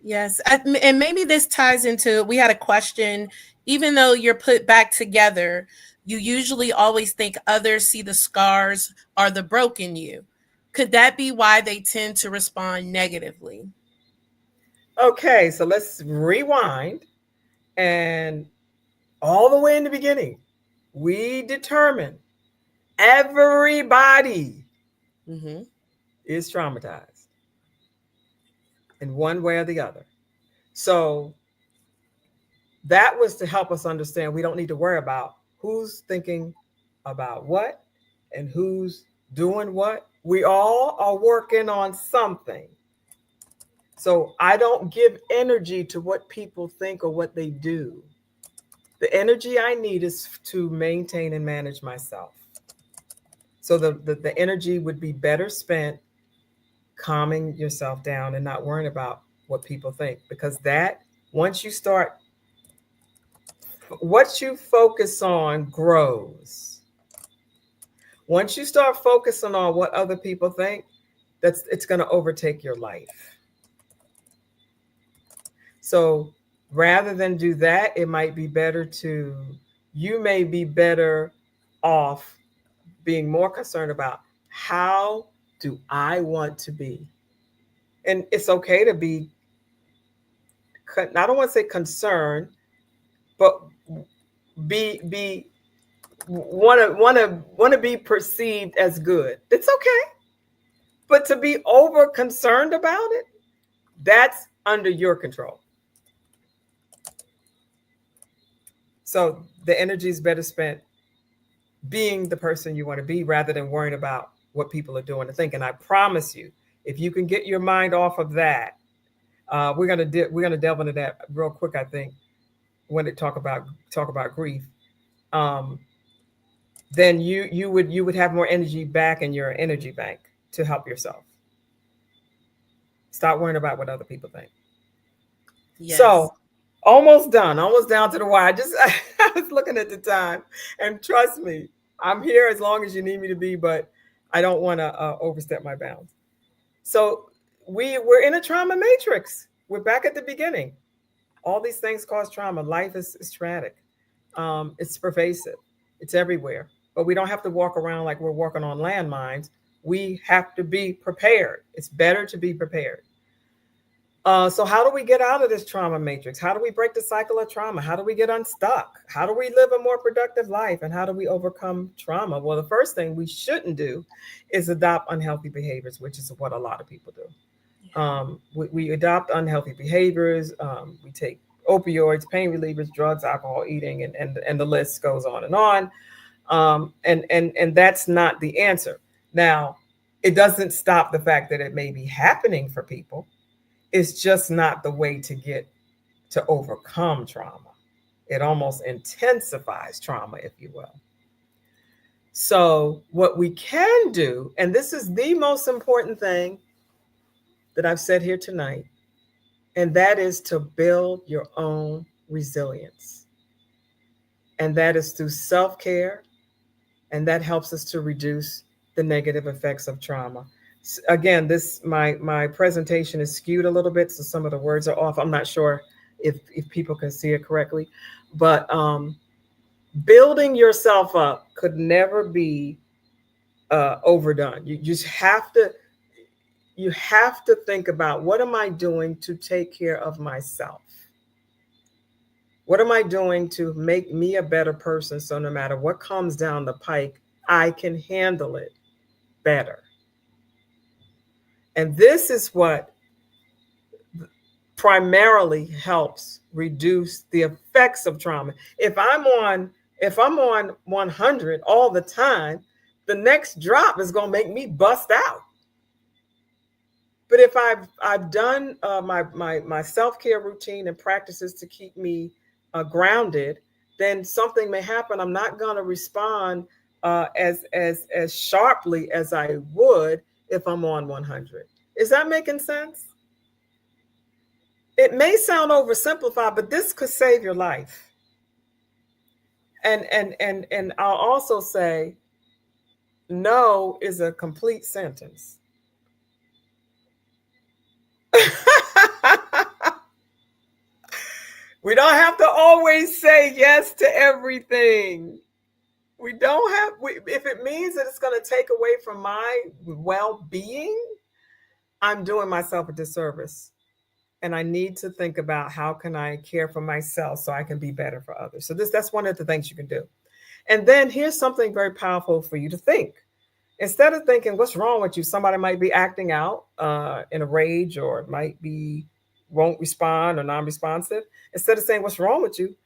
Yes. And maybe this ties into, we had a question, even though you're put back together, you usually always think others see the scars or the broken you. Could that be why they tend to respond negatively? Okay, so let's rewind and all the way in the beginning, we determine everybody Mm-hmm. is traumatized in one way or the other. So that was to help us understand we don't need to worry about who's thinking about what and who's doing what. We all are working on something. So I don't give energy to what people think or what they do. The energy I need is to maintain and manage myself. So the energy would be better spent calming yourself down and not worrying about what people think. Because that, once you start, what you focus on grows. Once you start focusing on what other people think, it's going to overtake your life. So rather than do that, it might be better to, you may be better off being more concerned about how do I want to be? And it's okay to be, I don't want to say concerned, but be want to be perceived as good. It's okay. But to be over concerned about it, that's under your control. So the energy is better spent being the person you want to be rather than worrying about what people are doing and think. And I promise you, if you can get your mind off of that, we're gonna delve into that real quick. I think when it talk about grief, um, then you would have more energy back in your energy bank to help yourself. Stop worrying about what other people think. Yes. So almost done, almost down to the wire. Just I was looking at the time, and trust me, I'm here as long as you need me to be, but I don't want to overstep my bounds. So we're in a trauma matrix. We're back at the beginning. All these things cause trauma. Life is traumatic. It's pervasive. It's everywhere. But we don't have to walk around like we're walking on landmines. We have to be prepared. It's better to be prepared. So how do we get out of this trauma matrix? How do we break the cycle of trauma? How do we get unstuck? How do we live a more productive life? And how do we overcome trauma? Well, the first thing we shouldn't do is adopt unhealthy behaviors, which is what a lot of people do. We adopt unhealthy behaviors. We take opioids, pain relievers, drugs, alcohol, eating, and the list goes on and on. And that's not the answer. Now, it doesn't stop the fact that it may be happening for people. It's just not the way to overcome trauma. It almost intensifies trauma, if you will. So, what we can do, and this is the most important thing that I've said here tonight, and that is to build your own resilience. And that is through self care, and that helps us to reduce the negative effects of trauma. Again, this my presentation is skewed a little bit, so some of the words are off. I'm not sure if people can see it correctly, but building yourself up could never be overdone. You have to think about, what am I doing to take care of myself? What am I doing to make me a better person, so no matter what comes down the pike, I can handle it better? And this is what primarily helps reduce the effects of trauma. If I'm on 100 all the time, the next drop is going to make me bust out. But if I've done my self-care routine and practices to keep me grounded, then something may happen. I'm not going to respond as sharply as I would if I'm on 100. Is that making sense? It may sound oversimplified, but this could save your life. And I'll also say, no is a complete sentence. We don't have to always say yes to everything. We don't have, if it means that it's going to take away from my well being, I'm doing myself a disservice. And I need to think about, how can I care for myself so I can be better for others. So that's one of the things you can do. And then here's something very powerful for you to think. Instead of thinking, what's wrong with you? Somebody might be acting out in a rage, or it might be won't respond or non-responsive. Instead of saying, what's wrong with you?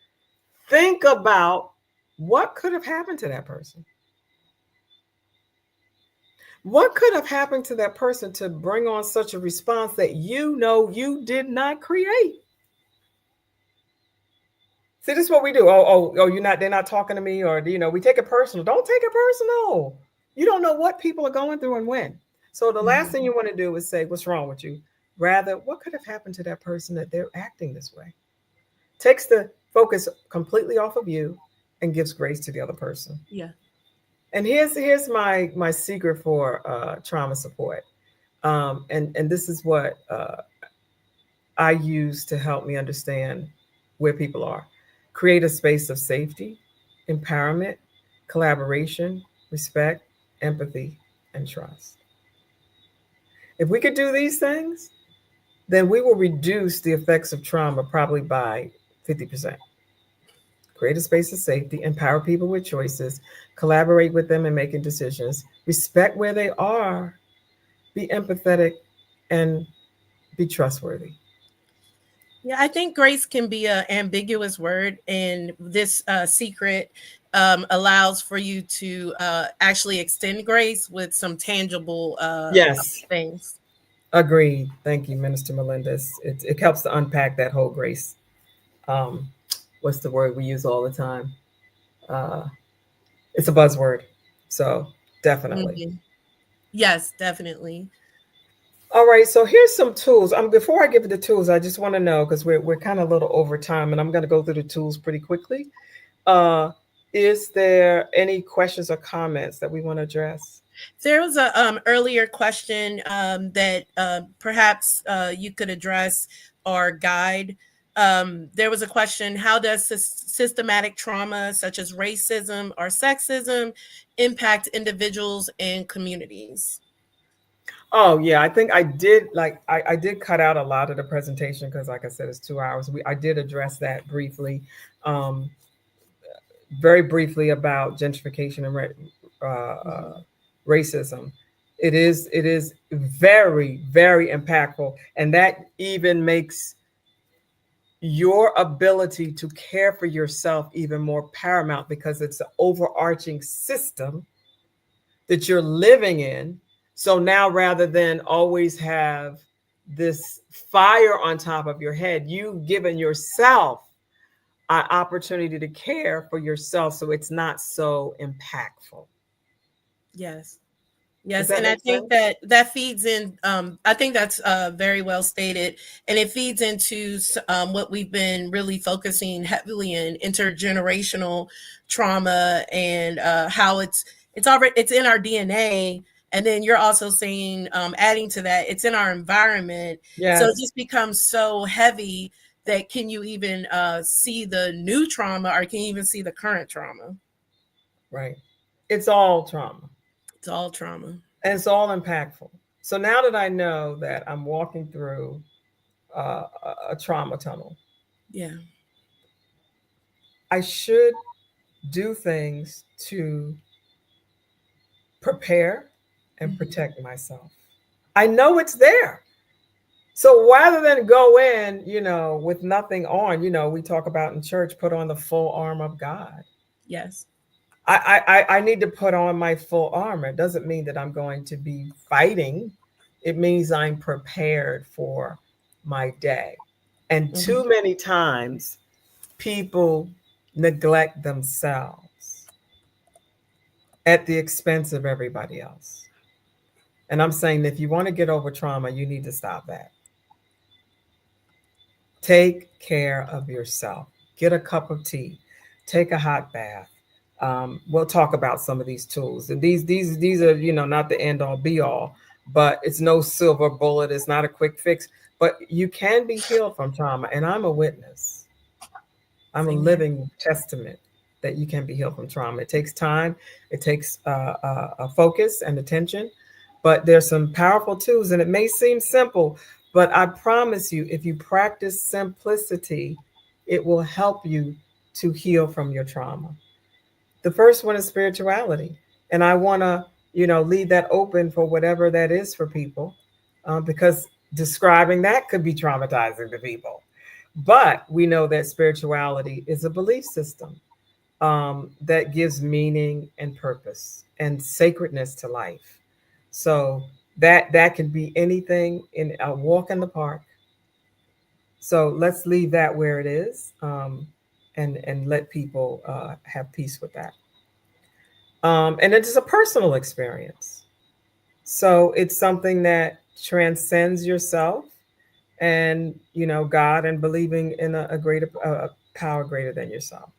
Think about, what could have happened to that person? What could have happened to that person to bring on such a response that you did not create? See, this is what we do. Oh, they're not talking to me, or we take it personal. Don't take it personal. You don't know what people are going through and when. So the last thing you want to do is say, what's wrong with you? Rather, what could have happened to that person that they're acting this way? Takes the focus completely off of you and gives grace to the other person. Yeah. And here's my secret for trauma support. And this is what I use to help me understand where people are. Create a space of safety, empowerment, collaboration, respect, empathy, and trust. If we could do these things, then we will reduce the effects of trauma probably by 50%. Create a space of safety, empower people with choices, collaborate with them in making decisions, respect where they are, be empathetic, and be trustworthy. Yeah, I think grace can be an ambiguous word, and this secret allows for you to actually extend grace with some tangible Yes, things. agreed. Thank you, Minister Melendez. It helps to unpack that whole grace. Um, what's the word we use all the time? Uh, it's a buzzword. So definitely. Mhm. Yes, definitely. All right, so here's some tools. Before I give you the tools, I just want to know, because we're kind of a little over time, and I'm going to go through the tools pretty quickly. Uh, is there any questions or comments that we want to address? There was a earlier question that perhaps you could address or guide. There was a question: how does systematic trauma, such as racism or sexism, impact individuals and communities? Oh yeah, I think I did. I did cut out a lot of the presentation because, like I said, it's 2 hours. I did address that briefly, um, very briefly, about gentrification and Mhm. racism. It is very, very impactful, and that even makes your ability to care for yourself even more paramount, because it's an overarching system that you're living in. So now, rather than always have this fire on top of your head, you've given yourself an opportunity to care for yourself, so it's not so impactful. Yes. Does Yes, that and I make think sense? that that feeds in. I think that's very well stated, and it feeds into what we've been really focusing heavily in intergenerational trauma and how it's already it's in our DNA, and then you're also saying adding to that it's in our environment, so it Yes, just becomes so heavy that can you even see the new trauma or can you even see the current trauma? right. It's all trauma It's all trauma. and it's all impactful. So now that I know that I'm walking through a trauma tunnel, Yeah. I should do things to prepare and Mhm. protect myself. I know it's there. So rather than go in, with nothing on, we talk about in church, put on the full armor of God. Yes. I need to put on my full armor. It doesn't mean that I'm going to be fighting. It means I'm prepared for my day. And Mhm. too many times people neglect themselves at the expense of everybody else. And I'm saying if you want to get over trauma, you need to stop that. Take care of yourself. Get a cup of tea. Take a hot bath. We'll talk about some of these tools, and these are not the end all be all, but it's no silver bullet. It's not a quick fix, but you can be healed from trauma, and I'm a witness. I'm a Amen. living testament that you can be healed from trauma. It takes time, it takes a focus and attention, but there's some powerful tools, and it may seem simple, but I promise you, if you practice simplicity, it will help you to heal from your trauma. The first one is spirituality, and I want to leave that open for whatever that is for people, because describing that could be traumatizing to people. But we know that spirituality is a belief system, that gives meaning and purpose and sacredness to life. So that can be anything in a walk in the park. So let's leave that where it is, and let people have peace with that. And it's a personal experience. So it's something that transcends yourself and God, and believing in a greater power greater than yourself.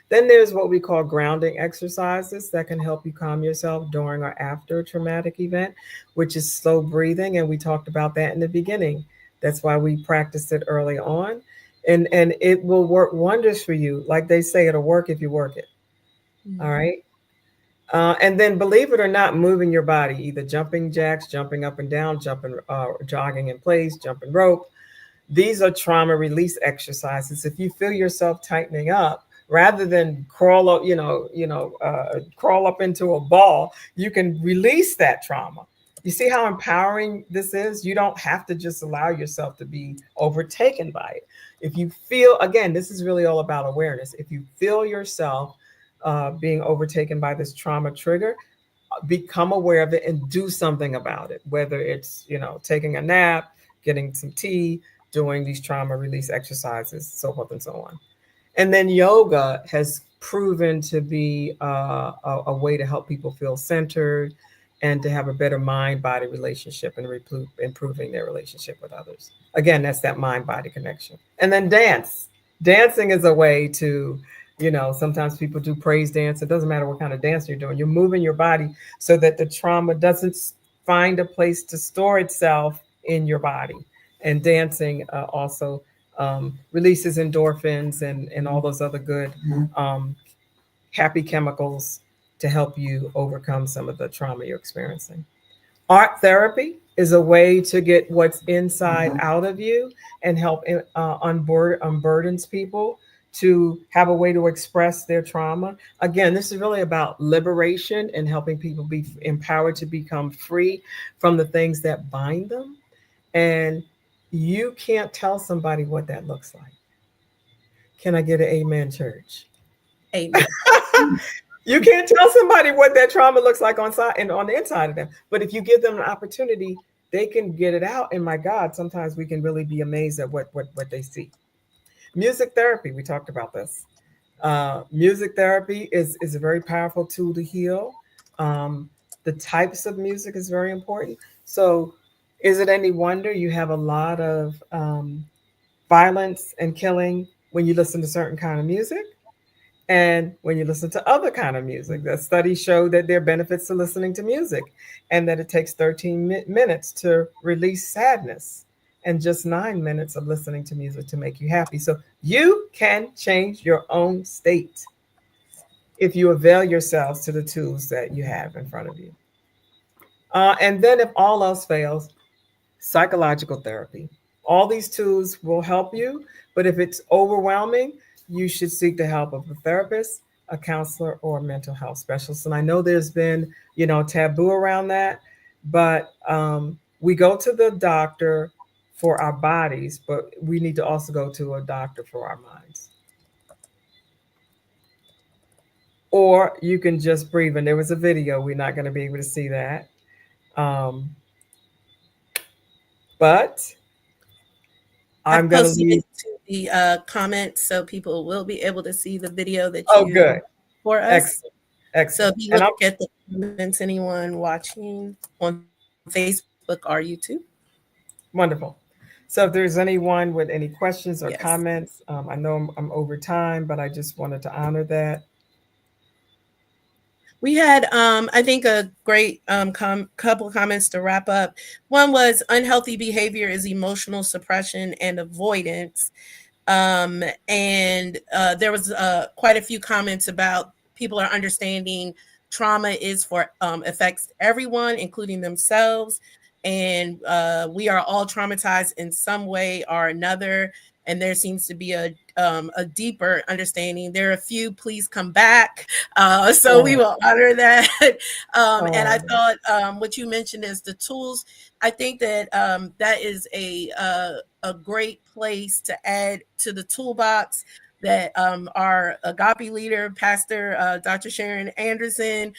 Then there's what we call grounding exercises that can help you calm yourself during or after a traumatic event, which is slow breathing, and we talked about that in the beginning. That's why we practiced it early on, and it will work wonders for you. Like they say, it'll work if you work it. All Mhm. right. And then, believe it or not, moving your body, either jumping jacks, jumping up and down, jumping, jogging in place, jumping rope. These are trauma release exercises. If you feel yourself tightening up, rather than crawl up, crawl up into a ball, you can release that trauma. You see how empowering this is? You don't have to just allow yourself to be overtaken by it. If you feel, again, this is really all about awareness. If you feel yourself being overtaken by this trauma trigger, become aware of it and do something about it, whether it's taking a nap, getting some tea, doing these trauma release exercises, so forth and so on. And then yoga has proven to be a way to help people feel centered and to have a better mind body relationship, and improving their relationship with others. Again, that's that mind body connection. And then dance. Dancing is a way to, sometimes people do praise dance. It doesn't matter what kind of dance you're doing, you're moving your body so that the trauma doesn't find a place to store itself in your body. And dancing also releases endorphins and all those other good, um, happy chemicals to help you overcome some of the trauma you're experiencing. Art therapy is a way to get what's inside out of you and help unburdens people to have a way to express their trauma. Again, this is really about liberation and helping people be empowered to become free from the things that bind them. And you can't tell somebody what that looks like. Can I get an amen, church? Amen. You can't tell somebody what that trauma looks like on side and on the inside of them. But if you give them an opportunity, they can get it out. And my God, sometimes we can really be amazed at what they see. Music therapy, we talked about this. Music therapy is a very powerful tool to heal. Um, The types of music is very important. So, is it any wonder you have a lot of violence and killing when you listen to certain kind of music? And when you listen to other kind of music, the studies show that there are benefits to listening to music, and that it takes 13 minutes to release sadness, and just 9 minutes of listening to music to make you happy. So you can change your own state if you avail yourselves to the tools that you have in front of you. And then, if all else fails, psychological therapy. All these tools will help you, but if it's overwhelming, you should seek the help of a therapist, a counselor, or a mental health specialist. And I know there's been, taboo around that, but we go to the doctor for our bodies, but we need to also go to a doctor for our minds. Or you can just breathe. And there was a video, we're not going to be able to see that. Um, but I I'm going to posted leave. it to the comments so people will be able to see the video that Oh, you good. for us. Excellent. So if Excellent. you And look I'm at the comments, anyone watching on Facebook or YouTube, wonderful. So if there's anyone with any questions or yes. comments, I know I'm over time, but I just wanted to honor that. We had, I think, a great couple comments to wrap up. One was unhealthy behavior is emotional suppression and avoidance. And there was quite a few comments about people are understanding trauma is for affects everyone, including themselves, and we are all traumatized in some way or another. And there seems to be a deeper understanding. There are a few, please come back. So we Oh, will honor that. And I oh, thought what you mentioned is the tools. I think that that is a great place to add to the toolbox that our Agape leader, Pastor Dr. Sharon Anderson,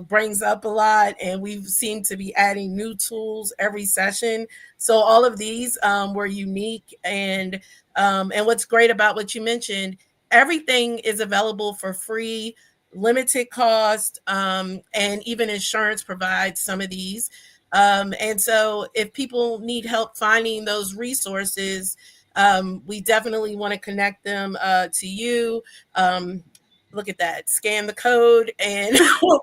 brings up a lot, and we seem to be adding new tools every session. So all of these were unique, and what's great about what you mentioned, everything is available for free, limited cost, and even insurance provides some of these. And so, if people need help finding those resources, we definitely want to connect them to you. Um, Look at that, scan the code, and we'll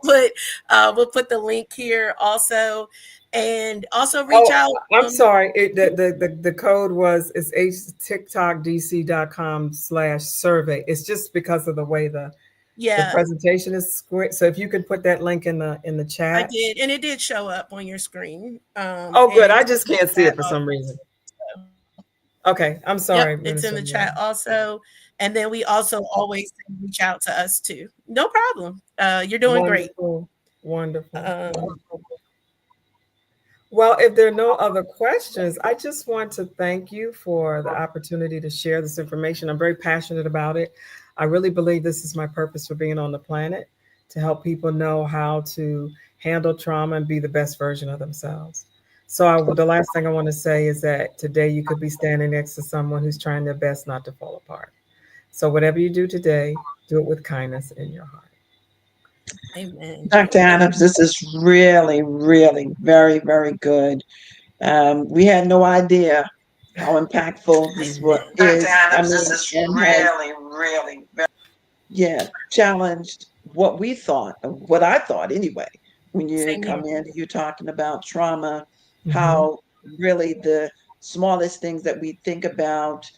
put the link here also, and also reach oh, out. I'm sorry. The code was it's tiktokdc.com/survey. It's just because of the way the Yeah, presentation is square. So if you could put that link in the I chat. did, and it did show up on your screen, Oh, and good. it's I in just the can't see chat it for some also. reason. Okay, I'm Yep, sorry, it's in Minister. the chat also. And then we also always say reach out to us too. No problem. You're doing great. Wonderful, wonderful, Um, wonderful. Well, if there are no other questions, I just want to thank you for the opportunity to share this information. I'm very passionate about it. I really believe this is my purpose for being on the planet, to help people know how to handle trauma and be the best version of themselves. So, the last thing I want to say is that today you could be standing next to someone who's trying their best not to fall apart. So, whatever you do today, do it with kindness in your heart. Amen. Dr. Thank Adams, this is really, really very, very good. We had no idea how impactful you. this Amen. is. I mean, and has, yeah, challenged what we thought, what I thought anyway, when you Same come here. in, you're talking about trauma, Hmm. how really the smallest things that we think about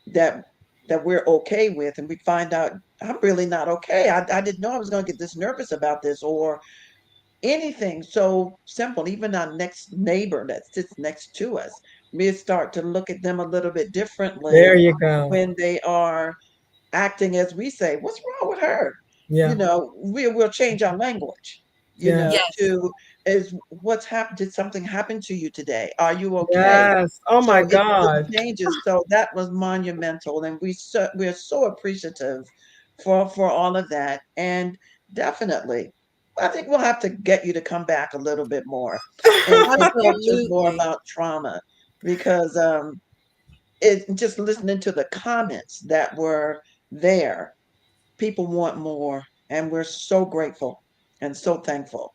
that that we're okay with, and we find out I'm really not okay. I didn't know I was going to get this nervous about this, or anything so simple. Even our next neighbor that sits next to us, we start to look at them a little bit There differently you go. when they are acting as we say. What's wrong with her? Yeah. We'll change our language, Yes. Yes. to is what's happened? Did something happen to you today? Are you okay? Yes. Oh my So it God. changes. So that was monumental, and we're so appreciative for all of that. And definitely, I think we'll have to get you to come back a little bit more and teach us more Absolutely. about trauma, because it just listening to the comments that were there, people want more, and we're so grateful and so thankful.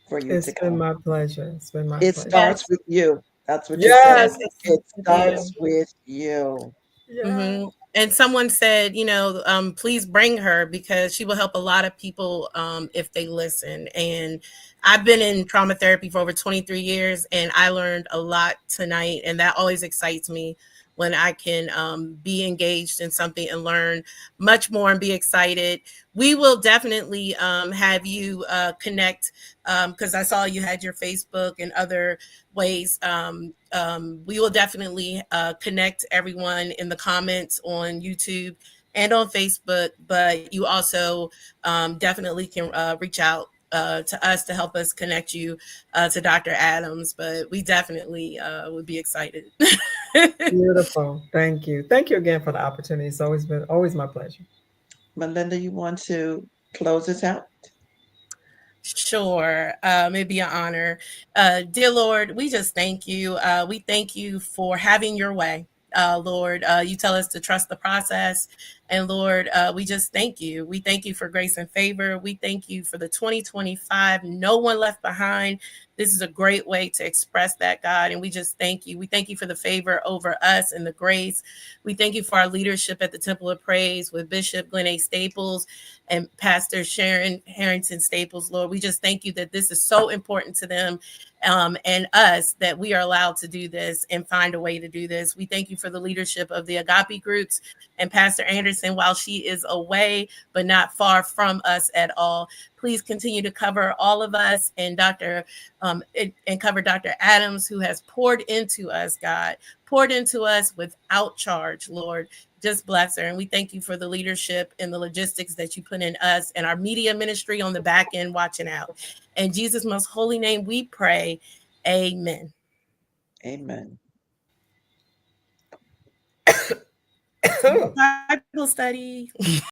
for you to It's been come. my pleasure. It's been my It pleasure. starts Yes, with you. That's what you said. Yes. yes, It with starts you. with you. Yeah. Hmm. And someone said, please bring her because she will help a lot of people if they listen. And I've been in trauma therapy for over 23 years, and I learned a lot tonight. And that always excites me when I can be engaged in something and learn much more and be excited. We will definitely have you connect because I saw you had your Facebook and other ways. We will definitely connect everyone in the comments on YouTube and on Facebook, but you also definitely can reach out to us to help us connect you to Dr. Adams. But we definitely would be excited. Beautiful. Thank you. Thank you again for the opportunity. It's always my pleasure. Melinda, you want to close us out? Sure. It'd be an honor. Dear Lord, we just thank you. We thank you for having your way. Lord, you tell us to trust the process. And Lord, we just thank you. We thank you for grace and favor. We thank you for the 2025, no one left behind. This is a great way to express that, God. And we just thank you. We thank you for the favor over us and the grace. We thank you for our leadership at the Temple of Praise with Bishop Glenn A. Staples and Pastor Sharon Harrington Staples, Lord. We just thank you that this is so important to them and us that we are allowed to do this and find a way to do this. We thank you for the leadership of the Agape groups and Pastor Anderson while she is away, but not far from us at all. Please continue to cover all of us and and cover Dr. Adams, who has poured into us, God, poured into us without charge, Lord. Just bless her. And we thank you for the leadership and the logistics that you put in us and our media ministry on the back end watching out. In Jesus' most holy name, we pray. Amen. Amen. More Bible study.